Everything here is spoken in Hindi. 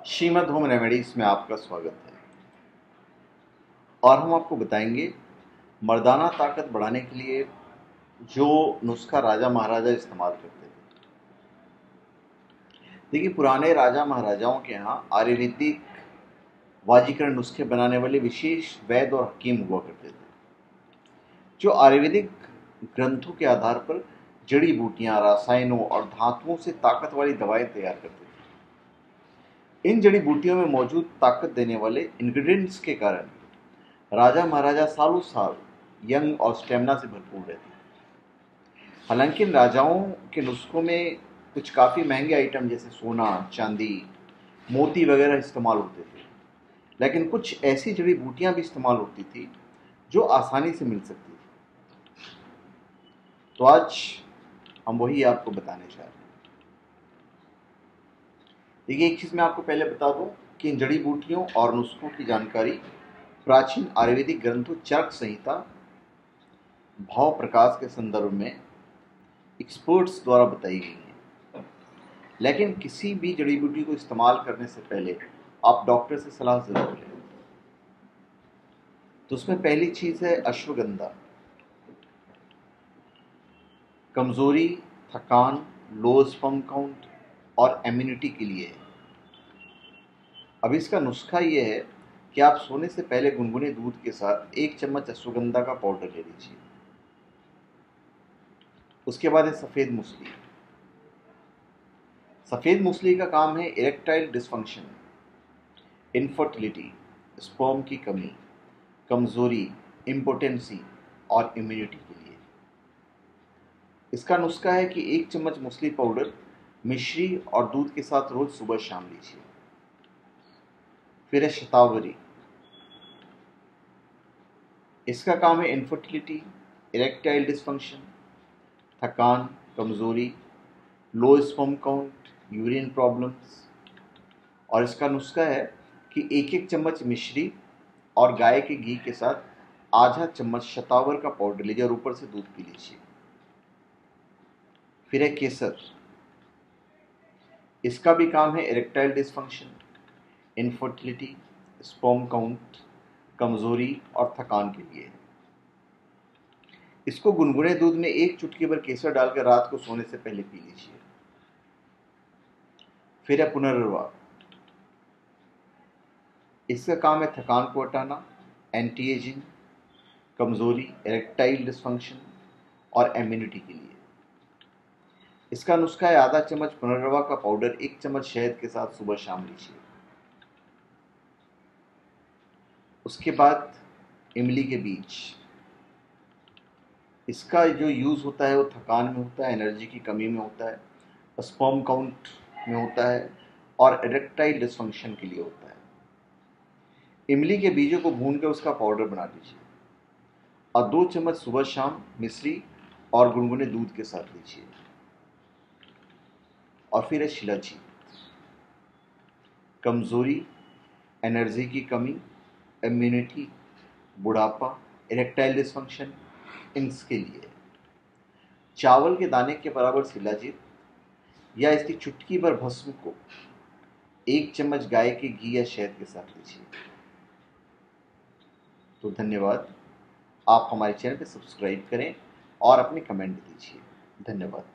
श्रीमद् होम रेमेडीज में आपका स्वागत है। और हम आपको बताएंगे मर्दाना ताकत बढ़ाने के लिए जो नुस्खा राजा महाराजा इस्तेमाल करते थे। देखिए, पुराने राजा महाराजाओं के यहाँ आयुर्वेदिक वाजीकरण नुस्खे बनाने वाले विशेष वैद्य और हकीम हुआ करते थे, जो आयुर्वेदिक ग्रंथों के आधार पर जड़ी बूटियां, रसायनों और धातुओं से ताकत वाली दवाएं तैयार करते थे। इन जड़ी बूटियों में मौजूद ताकत देने वाले इंग्रेडिएंट्स के कारण राजा महाराजा सालों साल यंग और स्टेमिना से भरपूर रहते। हालांकि इन राजाओं के नुस्खों में कुछ काफ़ी महंगे आइटम जैसे सोना, चांदी, मोती वगैरह इस्तेमाल होते थे, लेकिन कुछ ऐसी जड़ी बूटियां भी इस्तेमाल होती थी जो आसानी से मिल सकती थी। तो आज हम वही आपको बताने चाह रहे हैं। देखिए, एक चीज़ मैं आपको पहले बता दूं कि इन जड़ी बूटियों और नुस्खों की जानकारी प्राचीन आयुर्वेदिक ग्रंथों चरक संहिता, भाव प्रकाश के संदर्भ में एक्सपर्ट्स द्वारा बताई गई है। लेकिन किसी भी जड़ी बूटी को इस्तेमाल करने से पहले आप डॉक्टर से सलाह जरूर लें। तो उसमें पहली चीज़ है अश्वगंधा। कमजोरी, थकान, लो स्पर्म काउंट और इम्यूनिटी के लिए है। अब इसका नुस्खा ये है कि आप सोने से पहले गुनगुने दूध के साथ 1 चम्मच अश्वगंधा का पाउडर ले लीजिए। उसके बाद है सफ़ेद मूसली। सफ़ेद मूसली का काम है इरेक्टाइल डिसफंक्शन, इनफर्टिलिटी, स्पर्म की कमी, कमजोरी, इम्पोटेंसी और इम्यूनिटी के लिए। इसका नुस्खा है कि 1 चम्मच मूसली पाउडर मिश्री और दूध के साथ रोज सुबह शाम लीजिए। फिर है शतावरी। इसका काम है इनफर्टिलिटी, इरेक्टाइल डिसफंक्शन, थकान, कमजोरी, low sperm count, urine problems. और इसका नुस्खा है कि 1-1 चम्मच मिश्री और गाय के घी के साथ आधा चम्मच शतावर का पाउडर लीजिए और ऊपर से दूध पी लीजिए। फिर है केसर। इसका भी काम है erectile dysfunction, infertility, sperm count, कमजोरी और थकान के लिए। इसको गुनगुने दूध में 1 चुटकी भर केसर डालकर रात को सोने से पहले पी लीजिए। फिर है पुनर्वा। इसका काम है थकान को हटाना, एंटी एजिंग, कमजोरी, इरेक्टाइल डिसफंक्शन और इम्यूनिटी के लिए। इसका नुस्खा है आधा चम्मच पुनर्वा का पाउडर 1 चम्मच शहद के साथ सुबह शाम लीजिए। उसके बाद इमली के बीज। इसका जो यूज़ होता है वो थकान में होता है, एनर्जी की कमी में होता है, स्पर्म काउंट में होता है और इरेक्टाइल डिसफंक्शन के लिए होता है। इमली के बीजों को भूनकर उसका पाउडर बना लीजिए और 2 चम्मच सुबह शाम मिश्री और गुनगुने दूध के साथ लीजिए। और फिर है शिलाजीत। कमजोरी, एनर्जी की कमी, इम्यूनिटी, बुढ़ापा, इरेक्टाइल डिसफंक्शन, इनके लिए चावल के दाने के बराबर शिलाजीत या इसकी चुटकी भर भस्म को 1 चम्मच गाय के घी या शहद के साथ लीजिए। तो धन्यवाद। आप हमारे चैनल पर सब्सक्राइब करें और अपने कमेंट दीजिए। धन्यवाद।